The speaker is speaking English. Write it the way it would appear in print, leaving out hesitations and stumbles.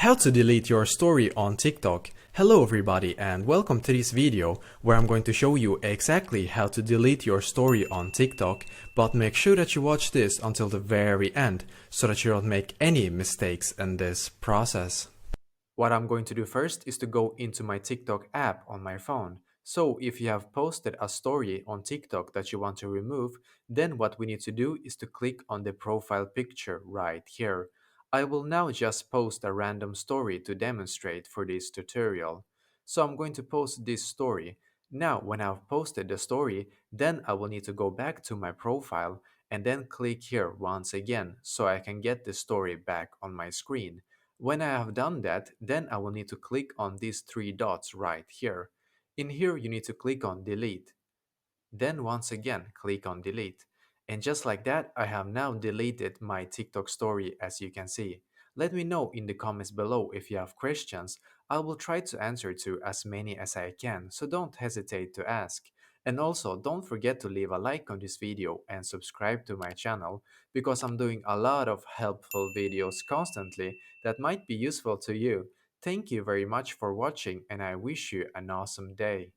How to delete your story on TikTok. Hello everybody and welcome to this video where I'm going to show you exactly how to delete your story on TikTok, but make sure that you watch this until the very end so that you don't make any mistakes in this process. What I'm going to do first is to go into my TikTok app on my phone. So if you have posted a story on TikTok that you want to remove, then what we need to do is to click on the profile picture right here. I will now just post a random story to demonstrate for this tutorial. So I'm going to post this story. Now when I've posted the story, then I will need to go back to my profile and then click here once again so I can get the story back on my screen. When I have done that, then I will need to click on these three dots right here. In here, you need to click on delete. Then once again, click on delete. And just like that, I have now deleted my TikTok story as you can see. Let me know in the comments below if you have questions. I will try to answer to as many as I can, so don't hesitate to ask. And also, don't forget to leave a like on this video and subscribe to my channel because I'm doing a lot of helpful videos constantly that might be useful to you. Thank you very much for watching and I wish you an awesome day.